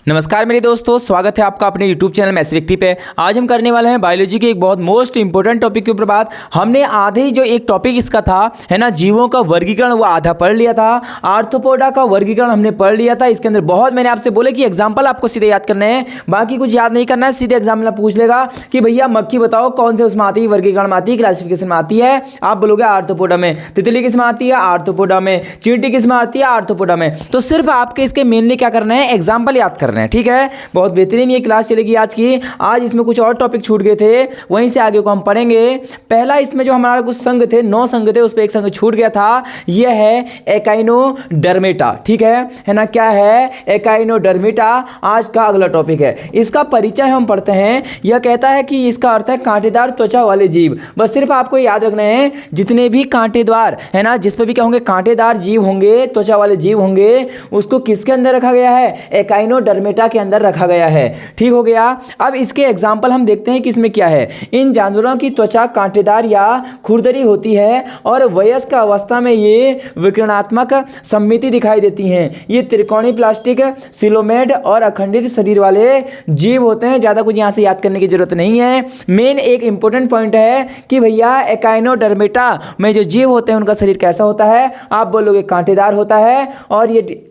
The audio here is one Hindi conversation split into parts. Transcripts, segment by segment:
नमस्कार मेरे दोस्तों, स्वागत है आपका अपने YouTube चैनल मैथ्स पे। आज हम करने वाले हैं बायोलॉजी के एक बहुत मोस्ट इंपॉर्टेंट टॉपिक के ऊपर बात। हमने आधे जो एक टॉपिक इसका था है ना, जीवों का वर्गीकरण, वो आधा पढ़ लिया था। आर्थ्रोपोडा का वर्गीकरण हमने पढ़ लिया था। इसके अंदर बहुत मैंने आपसे बोले कि एग्जाम्पल आपको सीधे याद करने हैं, बाकी कुछ याद नहीं करना है। सीधे एग्जाम में पूछ लेगा कि भैया मक्खी बताओ कौन से उसमें आती है, वर्गीकरण में आती है, क्लासिफिकेशन में आती है। आप बोलोगे आर्थ्रोपोडा में। तितली किस में आती है? आर्थ्रोपोडा में। चींटी किस में आती है? आर्थ्रोपोडा में। तो सिर्फ आपके इसके मेनली क्या करना है, एग्जाम्पल याद करना है। ठीक है, बहुत बेहतरीन ये क्लास चलेगी आज की। आज इसमें कुछ और टॉपिक छूट गए थे, वहीं से आगे को हम पढ़ेंगे। पहला इसमें जो हमारा कुछ संघ थे, 9 संघ थे, उस पर एक संघ छूट गया था। यह है एकाइनोडर्मेटा। ठीक है ना, क्या है? एकाइनोडर्मेटा आज का अगला टॉपिक है। इसका परिचय हम पढ़ते हैं। यह कहता है कि इसका अर्थ है कांटेदार त्वचा वाले जीव। बस सिर्फ आपको याद रखना है, जितने भी कांटेदार है ना, जिस पर भी क्या होंगे, कांटेदार जीव होंगे, त्वचा वाले जीव होंगे, उसको किसके अंदर रखा गया है? एकाइनोडर्मेटा के अंदर रखा गया है। ठीक हो गया। अब इसके एग्जाम्पल हम देखते हैं कि इसमें क्या है। इन जानवरों की त्वचा कांटेदार या खुरदरी होती है और वयस्क अवस्था में ये विकिरणात्मक सममिति दिखाई देती हैं। ये त्रिकोणीय प्लास्टिक सिलोमेड और अखंडित शरीर वाले जीव होते हैं। ज़्यादा कुछ यहाँ से याद करने की जरूरत नहीं है। मेन एक इंपॉर्टेंट पॉइंट है कि भैया एकाइनोडर्मेटा में जो जीव होते हैं उनका शरीर कैसा होता है? आप बोलोगे कांटेदार होता है, और ये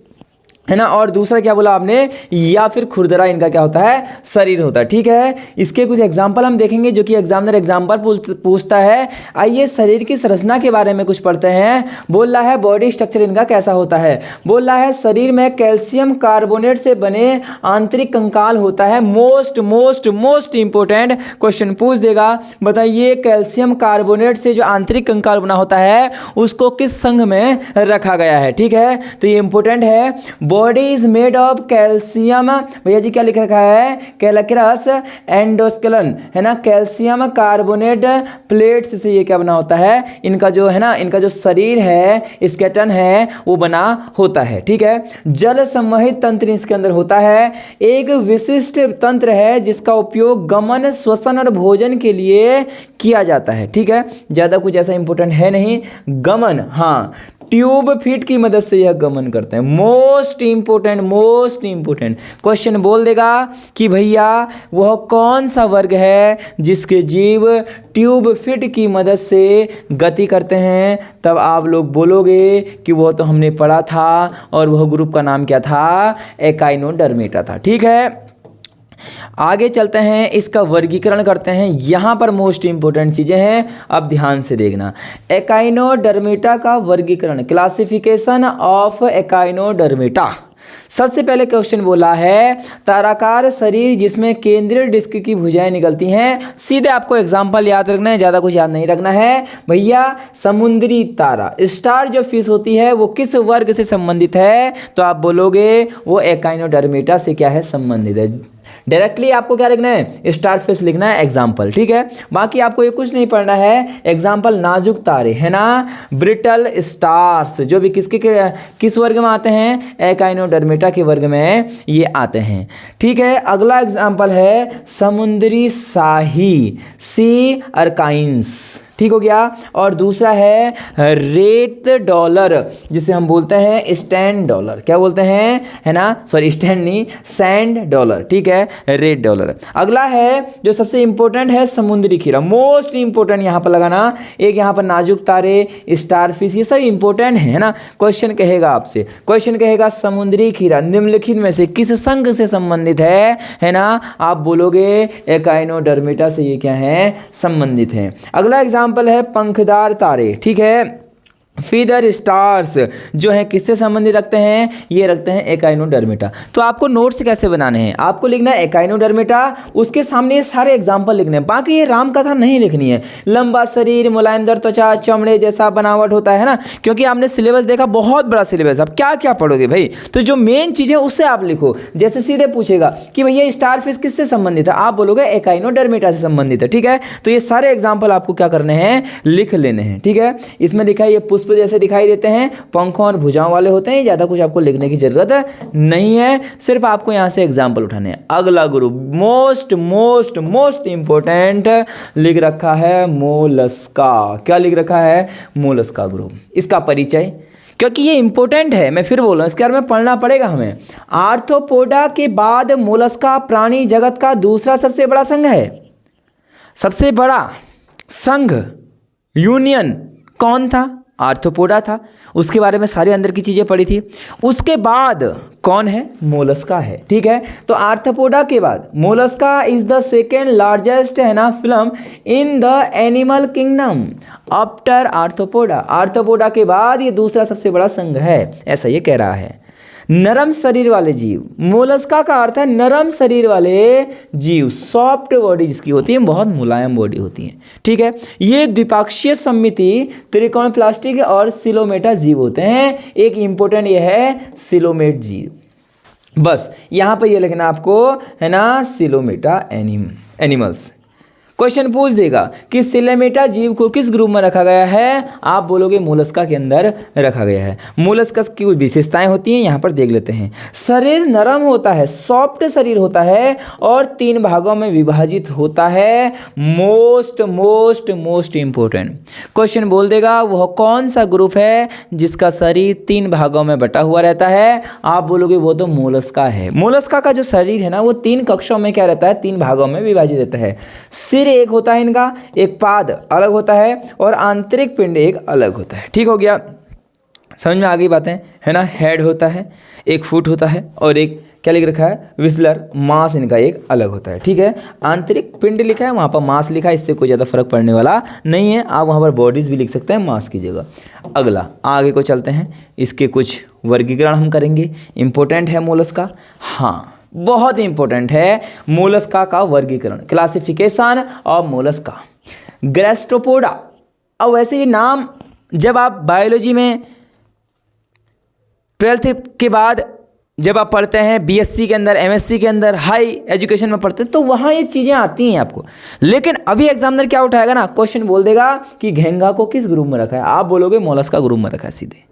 है ना, और दूसरा क्या बोला आपने, या फिर खुरदरा इनका क्या होता है? शरीर होता है। ठीक है, इसके कुछ एग्जाम्पल हम देखेंगे जो कि एग्जामिनर एग्जाम्पल पूछता है। आइए शरीर की संरचना के बारे में कुछ पढ़ते हैं। बोल रहा है बॉडी स्ट्रक्चर इनका कैसा होता है। बोल रहा है शरीर में कैल्शियम कार्बोनेट से बने आंतरिक कंकाल होता है। Most most most important question पूछ देगा। बताइए कैल्शियम कार्बोनेट से जो आंतरिक कंकाल बना होता है उसको किस संघ में रखा गया है? ठीक है, तो ये इंपोर्टेंट है। Body is made of calcium, भैया जी क्या लिख रखा है? कैलक्रस एंडोस्केलन, है ना, कैल्शियम कार्बोनेट प्लेट्स से ये क्या बना होता है? इनका जो है ना, इनका जो शरीर है, स्केलेटन है, वो बना होता है। ठीक है, जल संवहित तंत्र इसके अंदर होता है। एक विशिष्ट तंत्र है जिसका उपयोग गमन, श्वसन और भोजन के लिए किया जाता है। ठीक है, ज्यादा कुछ ऐसा इंपॉर्टेंट है नहीं। गमन, हाँ, ट्यूब फीट की मदद से यह गमन करते हैं। मोस्ट इंपोर्टेंट क्वेश्चन बोल देगा कि भैया वह कौन सा वर्ग है जिसके जीव ट्यूब फिट की मदद से गति करते हैं। तब आप लोग बोलोगे कि वह तो हमने पढ़ा था, और वह ग्रुप का नाम क्या था? एकाइनोडर्मेटा था। ठीक है, आगे चलते हैं, इसका वर्गीकरण करते हैं। यहां पर मोस्ट इंपोर्टेंट चीजें हैं, अब ध्यान से देखना। एकाइनोडर्मेटा का वर्गीकरण, क्लासिफिकेशन ऑफ एकाइनोडर्मेटा। सबसे पहले क्वेश्चन बोला है ताराकार शरीर जिसमें केंद्रीय डिस्क की भुजाएं निकलती हैं। सीधे आपको एग्जांपल याद रखना है, ज्यादा कुछ याद नहीं रखना है। भैया समुद्री तारा, स्टार जो फिश होती है, वो किस वर्ग से संबंधित है? तो आप बोलोगे वो एकाइनोडर्मेटा से क्या है? संबंधित है। डायरेक्टली आपको क्या लिखना है? स्टार फिश लिखना है एग्जाम्पल। ठीक है, बाकी आपको ये कुछ नहीं पढ़ना है। एग्जाम्पल नाजुक तारे, है ना, ब्रिटल स्टार्स, जो भी किस वर्ग में आते हैं? एकाइनोडर्मेटा के वर्ग में ये आते हैं। ठीक है, अगला एग्जाम्पल है समुद्री शाही, सी अर्काइंस। ठीक हो गया। और दूसरा है रेड डॉलर, जिसे हम बोलते हैं स्टैंड डॉलर। क्या बोलते हैं? है ना, सॉरी स्टैंड नहीं, सैंड डॉलर। ठीक है, रेड डॉलर। अगला है जो सबसे इंपॉर्टेंट है समुद्री खीरा। मोस्ट इंपॉर्टेंट यहाँ पर लगाना। एक यहाँ पर नाजुक तारे, स्टारफिश, ये सब इंपॉर्टेंट है ना। क्वेश्चन कहेगा आपसे, क्वेश्चन कहेगा समुद्री खीरा निम्नलिखित में से किस संघ से संबंधित है ना? आप बोलोगे एकाइनोडर्मेटा से ये क्या है? संबंधित है। अगला एग्जाम्पल है पंखदार तारे। ठीक है, फीदर स्टार्स जो है किससे संबंधित रखते हैं? ये रखते हैं एकाइनोडर्मेटा। तो आपको नोट्स कैसे बनाने हैं? आपको लिखना है एकाइनोडर्मेटा, उसके सामने ये सारे एग्जाम्पल लिखने हैं। बाकी ये राम कथा नहीं लिखनी है। लंबा शरीर, मुलायमदार त्वचा, चमड़े जैसा बनावट होता है ना, क्योंकि आपने सिलेबस देखा, बहुत बड़ा सिलेबस। अब क्या क्या पढ़ोगे भाई? तो जो मेन चीज़ें उससे आप लिखो। जैसे सीधे पूछेगा कि भैया स्टार फिश किससे संबंधित है, आप बोलोगे एकाइनोडर्मेटा से संबंधित है। ठीक है, तो ये सारे एग्जाम्पल आपको क्या करने हैं? लिख लेने हैं। ठीक है, इसमें लिखा है ये पुष्प जैसे दिखाई देते हैं, पंखों और भुजाओं वाले होते हैं। ज़्यादा कुछ आपको लिखने की जरूरत नहीं है, सिर्फ आपको यहाँ से एग्जाम्पल उठाने हैं। अगला group most most most important लिख रखा है मोलस्का। क्या लिख रखा है? Mollusca group. इसका परिचय क्योंकि ये इंपॉर्टेंट है, मैं फिर बोल रहा हूँ, इसके बारे में पढ़ना पड़ेगा हमें। आर्थ्रोपोडा के बाद मोलस्का प्राणी जगत का दूसरा सबसे बड़ा संघ है। सबसे बड़ा संघ, यूनियन कौन था? आर्थ्रोपोडा था। उसके बारे में सारे अंदर की चीज़ें पढ़ी थी। उसके बाद कौन है? मोलस्का है। ठीक है, तो आर्थ्रोपोडा के बाद Mollusca is the second largest है ना film in the animal kingdom after arthropoda. Arthropoda के बाद ये दूसरा सबसे बड़ा संघ है, ऐसा ये कह रहा है। नरम शरीर वाले जीव, मोलस्का का अर्थ है नरम शरीर वाले जीव, सॉफ्ट बॉडी जिसकी होती है, बहुत मुलायम बॉडी होती है। ठीक है, ये द्विपक्षीय सममिति त्रिकोण प्लास्टिक और सिलोमेटा जीव होते हैं। एक इंपॉर्टेंट ये है सिलोमेट जीव। बस यहाँ पर ये लिखना आपको है ना, सिलोमेटा एनिमल्स। क्वेश्चन पूछ देगा कि सिलोमेटा जीव को किस ग्रुप में रखा गया है? आप बोलोगे मोलस्का के अंदर रखा गया है। मोलस्का की कुछ विशेषताएं होती हैं, यहाँ पर देख लेते हैं। शरीर नरम होता है, सॉफ्ट शरीर होता है और 3 भागों में विभाजित होता है। मोस्ट इंपोर्टेंट क्वेश्चन बोल देगा वह कौन सा ग्रुप है जिसका शरीर 3 भागों में बटा हुआ रहता है? आप बोलोगे वो तो मोलस्का है। मोलस्का का जो शरीर है ना, वो 3 कक्षों में क्या रहता है? 3 भागों में विभाजित रहता है। सिर एक होता है इनका, एक पाद अलग होता है और आंतरिक पिंड एक अलग होता है। ठीक हो गया, समझ में आ गई बातें, है ना। हेड होता है, एक फुट होता है और एक क्या लिख रखा है? विस्लर। मांस इनका एक अलग होता है। ठीक है, आंतरिक पिंड लिखा है, वहाँ पर मांस लिखा है, इससे कोई ज़्यादा फर्क पड़ने वाला नहीं है। आप वहाँ पर बॉडीज भी लिख सकते हैं मांस की जगह। अगला आगे को चलते हैं, इसके कुछ वर्गीकरण हम करेंगे। इंपॉर्टेंट है मोलस्का, हाँ बहुत इंपॉर्टेंट है मोलस्का का वर्गीकरण, क्लासिफिकेशन ऑफ मोलस्का। गैस्ट्रोपोडा। अब वैसे ये नाम जब आप बायोलॉजी में 12th के बाद जब आप पढ़ते हैं, बीएससी के अंदर, एमएससी के अंदर, हाई एजुकेशन में पढ़ते हैं, तो वहाँ ये चीज़ें आती हैं आपको। लेकिन अभी एग्जामिनर क्या उठाएगा ना, क्वेश्चन बोल देगा कि घेंगा को किस ग्रुप में रखा है? आप बोलोगे मोलस्का ग्रुप में रखा है सीधे।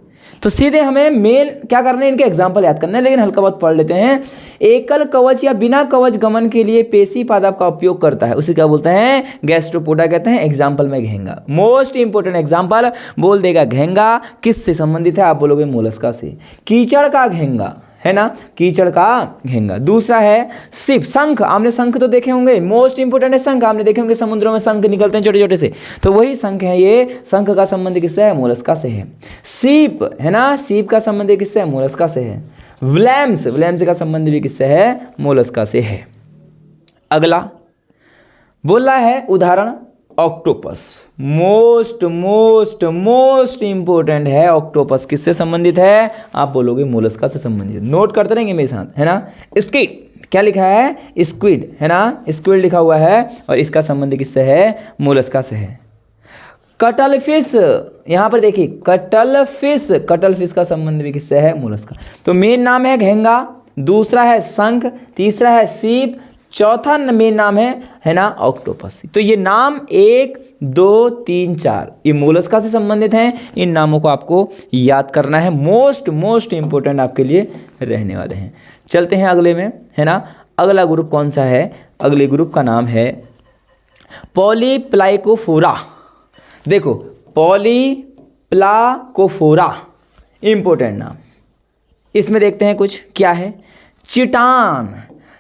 तो सीधे हमें मेन क्या करना है, इनके एग्जाम्पल याद करना है, लेकिन हल्का बहुत पढ़ लेते हैं। एकल कवच या बिना कवच गमन के लिए पेशी पादप का उपयोग करता है, उसे क्या बोलते हैं? गैस्ट्रोपोडा कहते हैं। एग्जाम्पल में घेंगा, मोस्ट इंपोर्टेंट एग्जाम्पल बोल देगा। घेंगा किससे संबंधित है? आप बोलोगे मोलस्का से। कीचड़ का घेंगा है ना, कीचड़ का घेंगा। दूसरा है सिप, शंख। आपने शंख तो देखे होंगे, मोस्ट इंपोर्टेंट है शंख। आपने देखे होंगे समुद्रों में शंख निकलते हैं छोटे छोटे से, तो वही शंख है। ये शंख का संबंध किससे है? मोलस्का से है। सीप है ना, सीप का संबंध किससे है? मोलस्का से है। व्लैम्स, व्लैम्स का संबंध भी किससे है? मोलस्का से है। अगला बोला है उदाहरण ऑक्टोपस। मोस्ट इंपोर्टेंट है ऑक्टोपस। किससे संबंधित है? आप बोलोगे मोलस्का से संबंधित। नोट करते रहेंगे मेरे साथ, है ना। स्क्विड, क्या लिखा है? स्क्विड है ना, स्क्विड लिखा हुआ है और इसका संबंध किससे है? मोलस्का से है। कटल फिश, यहाँ पर देखिए कटल फिश का संबंध भी किससे है? मोलस्का। तो मेन नाम है घेंगा, दूसरा है शंख, तीसरा है सीप, चौथा मेन नाम है ना ऑक्टोपस। तो ये नाम 1 2 3 4 ये मोलस्का से संबंधित हैं। इन नामों को आपको याद करना है, मोस्ट इंपोर्टेंट आपके लिए रहने वाले हैं। चलते हैं अगले में, है ना। अगला ग्रुप कौन सा है? अगले ग्रुप का नाम है पॉलीप्लाइकोफोरा। देखो पॉलीप्लाकोफोरा इंपोर्टेंट नाम। इसमें देखते हैं कुछ क्या है। चिटान,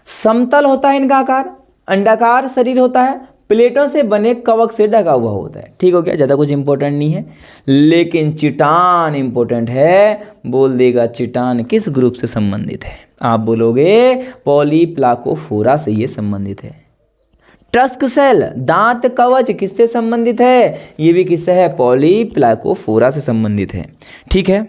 समतल होता है इनका आकार, अंडाकार शरीर होता है, प्लेटों से बने कवक से ढका हुआ होता है। ठीक हो गया, ज़्यादा कुछ इंपॉर्टेंट नहीं है, लेकिन चिटान इंपॉर्टेंट है। बोल देगा चिटान किस ग्रुप से संबंधित है? आप बोलोगे पॉलीप्लाकोफोरा से ये संबंधित है। टस्क सेल, दांत कवच किससे संबंधित है? ये भी किससे है? पॉलीप्लाकोफोरा से संबंधित है। ठीक है।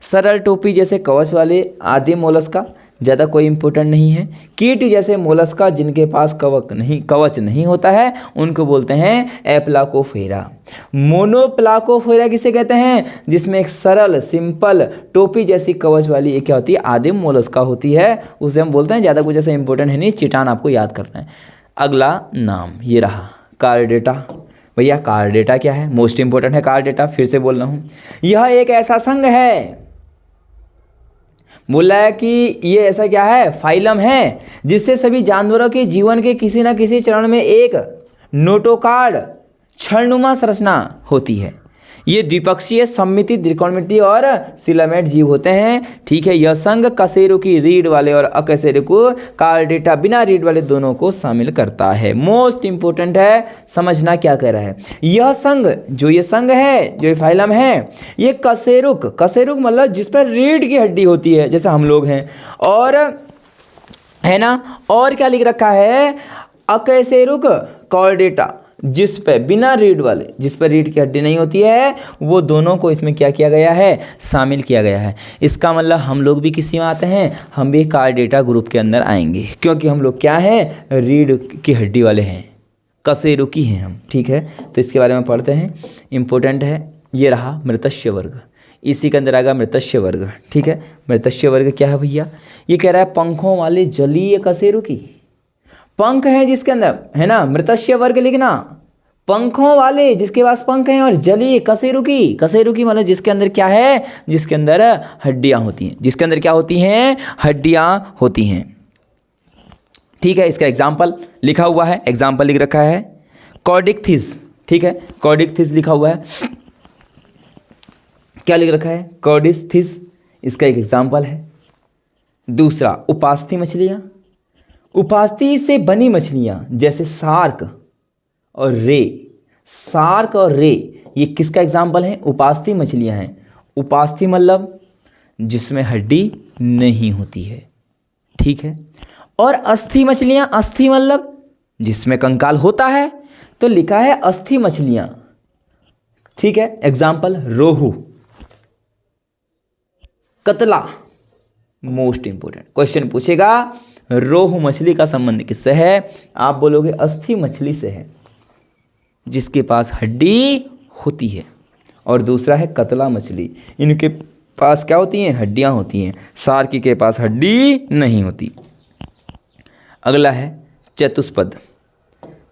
सरल टोपी जैसे कवच वाले आदि मोलस्का, ज़्यादा कोई इंपॉर्टेंट नहीं है। कीट जैसे मोलस्का जिनके पास कवच नहीं होता है, उनको बोलते हैं एप्लाकोफेरा। मोनोप्लाकोफेरा किसे कहते हैं? जिसमें एक सरल सिंपल टोपी जैसी कवच वाली एक क्या होती है? आदिम मोलस्का होती है, उसे हम बोलते हैं। ज़्यादा कुछ ऐसा इंपॉर्टेंट है नहीं, चिटान आपको याद करना है। अगला नाम ये रहा कार्डेटा। भैया कार्डेटा क्या है? मोस्ट इंपॉर्टेंट है कार्डेटा, फिर से बोल रहा हूँ। यह एक ऐसा संघ है, बोला है कि ये ऐसा क्या है? फाइलम है, जिससे सभी जानवरों के जीवन के किसी न किसी चरण में एक नोटोकार्ड क्षणनुमा संरचना होती है। ये द्विपक्षीय सममिति त्रिकोणमिति और सिलामेट जीव होते हैं। ठीक है, यह संघ कशेरुकी रीढ़ वाले और अकशेरुकी कार्डेटा बिना रीढ़ वाले दोनों को शामिल करता है। मोस्ट इंपोर्टेंट है, समझना क्या कह रहा है। यह संघ है, जो ये फाइलम है, ये कशेरुक मतलब जिस पर रीढ़ की हड्डी होती है, जैसे हम लोग हैं, और है ना, और क्या लिख रखा है, अकशेरुक कॉर्डेटा, जिस पे बिना रीढ़ वाले, जिस पर रीढ़ की हड्डी नहीं होती है, वो दोनों को इसमें क्या किया गया है, शामिल किया गया है। इसका मतलब हम लोग भी किसी में आते हैं, हम भी कार्डेटा ग्रुप के अंदर आएंगे, क्योंकि हम लोग क्या हैं, रीढ़ की हड्डी वाले हैं, कशेरुकी हैं हम। ठीक है, तो इसके बारे में पढ़ते हैं, इंपॉर्टेंट है। ये रहा मृतस्य वर्ग, इसी के अंदर आएगा मृतस्य वर्ग। ठीक है, मृतस्य वर्ग क्या है भैया, ये कह रहा है पंखों वाले जलीय कशेरुकी, पंख है जिसके अंदर, है ना, मृतस्य वर्ग लिखना, पंखों वाले जिसके पास पंख हैं, और जलीय कशेरुकी मतलब जिसके अंदर क्या है, जिसके अंदर हड्डियां होती हैं, जिसके अंदर क्या होती हैं, हड्डियां होती हैं। ठीक है, इसका एग्जाम्पल लिखा हुआ है, एग्जाम्पल लिख रखा है कॉर्डिकथिस। ठीक है, कॉर्डिकथिस लिखा हुआ है, क्या लिख रखा है, कॉर्डिकथिस, इसका एक एग्जाम्पल है। दूसरा उपास्थि मछलियाँ, उपास्थि से बनी मछलियाँ जैसे सार्क और रे, ये किसका एग्जाम्पल है, उपास्थि मछलियाँ हैं। उपास्थि मतलब जिसमें हड्डी नहीं होती है। ठीक है, और अस्थि मछलियाँ, अस्थि मतलब जिसमें कंकाल होता है, तो लिखा है अस्थि मछलियाँ। ठीक है, एग्जाम्पल रोहू, कतला। मोस्ट इंपोर्टेंट क्वेश्चन पूछेगा, रोहू मछली का संबंध किससे है, आप बोलोगे अस्थि मछली से है, जिसके पास हड्डी होती है। और दूसरा है कतला मछली, इनके पास क्या होती हैं, हड्डियां होती हैं, सार्की के पास हड्डी नहीं होती। अगला है चतुष्पद,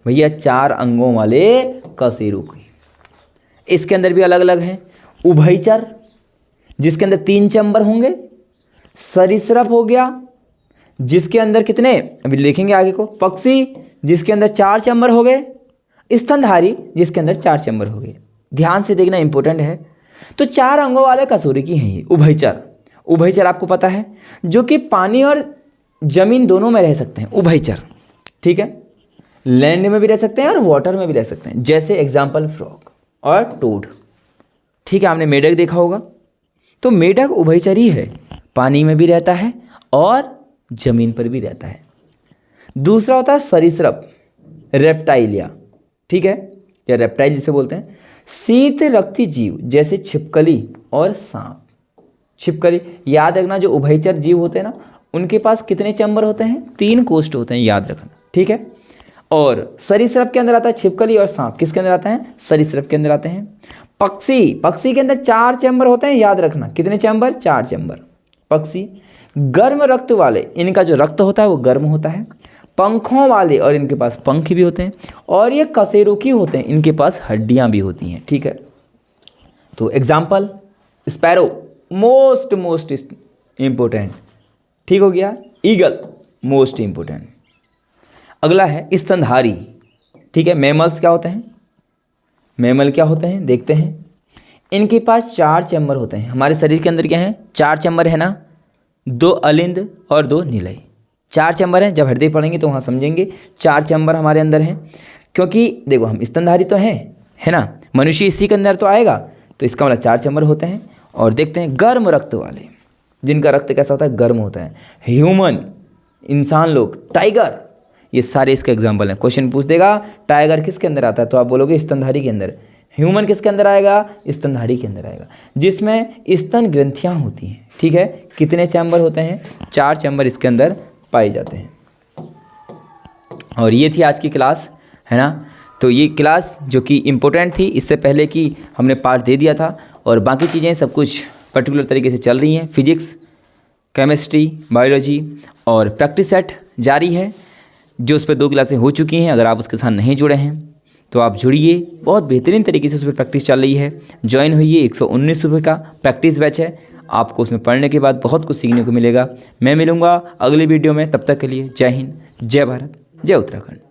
भैया 4 अंगों वाले कशेरुकी, इसके अंदर भी अलग अलग हैं। उभयचर जिसके अंदर 3 चैम्बर होंगे, सरीसृप हो गया जिसके अंदर कितने, अभी देखेंगे आगे को, पक्षी जिसके अंदर 4 चैम्बर हो गए, स्तनधारी जिसके अंदर 4 चैम्बर हो गए। ध्यान से देखना, इंपॉर्टेंट है। तो 4 अंगों वाले कशेरुकी हैं ये उभयचर आपको पता है, जो कि पानी और जमीन दोनों में रह सकते हैं, उभयचर। ठीक है, लैंड में भी रह सकते हैं और वाटर में भी रह सकते हैं, जैसे एग्जाम्पल फ्रॉग और टोड। ठीक है, आपने मेढक देखा होगा, तो मेढक उभयचरी है, पानी में भी रहता है और जमीन पर भी रहता है। दूसरा होता है सरीसृप, रेप्टाइलिया। ठीक है, या रेप्टाइल जिसे बोलते हैं, शीत रक्ती जीव जैसे छिपकली और सांप। छिपकली याद रखना, जो उभयचर जीव होते हैं ना, उनके पास कितने चैम्बर होते हैं, 3 कोष्ठ होते हैं, याद रखना। ठीक है, और सरीसृप के अंदर आता है छिपकली और सांप, किसके अंदर आता है, सरीसृप के अंदर आते हैं। पक्षी के अंदर 4 चैम्बर होते हैं, याद रखना, कितने चैम्बर, 4 चैम्बर। पक्षी गर्म रक्त वाले, इनका जो रक्त होता है वो गर्म होता है। पंखों वाले, और इनके पास पंख भी होते हैं, और ये कशेरुकी होते हैं, इनके पास हड्डियां भी होती हैं। ठीक है, तो एग्जाम्पल स्पैरो, मोस्ट इंपोर्टेंट। ठीक हो गया, ईगल मोस्ट इंपोर्टेंट। अगला है स्तनधारी। ठीक है, मैमल्स क्या होते हैं, मैमल क्या होते हैं, देखते हैं। इनके पास 4 चैम्बर होते हैं। हमारे शरीर के अंदर क्या है, 4 चैम्बर है ना, 2 अलिंद और 2 निलय, 4 चैम्बर हैं। जब हृदय पढ़ेंगे तो वहाँ समझेंगे 4 चैम्बर हमारे अंदर हैं, क्योंकि देखो हम स्तनधारी तो हैं, है ना, मनुष्य इसी के अंदर तो आएगा, तो इसका मतलब 4 चैम्बर होते हैं। और देखते हैं गर्म रक्त वाले, जिनका रक्त कैसा होता है, गर्म होता है। ह्यूमन, इंसान लोग, टाइगर, ये सारे इसके एग्जाम्पल हैं। क्वेश्चन पूछ देगा टाइगर किसके अंदर आता है, तो आप बोलोगे स्तनधारी के अंदर। ह्यूमन किसके अंदर आएगा, स्तनधारी के अंदर आएगा, जिसमें स्तन ग्रंथियाँ होती हैं। ठीक है, कितने चैम्बर होते हैं, 4 चैम्बर इसके अंदर पाए जाते हैं। और ये थी आज की क्लास, है ना। तो ये क्लास जो कि इम्पोर्टेंट थी, इससे पहले कि हमने पार्ट दे दिया था, और बाकी चीज़ें सब कुछ पर्टिकुलर तरीके से चल रही हैं। फिजिक्स, केमिस्ट्री, बायोलॉजी और प्रैक्टिस सेट जारी है, जो उस पर 2 क्लासें हो चुकी हैं। अगर आप उसके साथ नहीं जुड़े हैं तो आप जुड़िए, बहुत बेहतरीन तरीके से उस पर प्रैक्टिस चल रही है। ज्वाइन होइए, 119 रुपये का प्रैक्टिस बैच है। आपको उसमें पढ़ने के बाद बहुत कुछ सीखने को मिलेगा। मैं मिलूँगा अगली वीडियो में, तब तक के लिए जय हिंद, जय भारत, जय उत्तराखंड।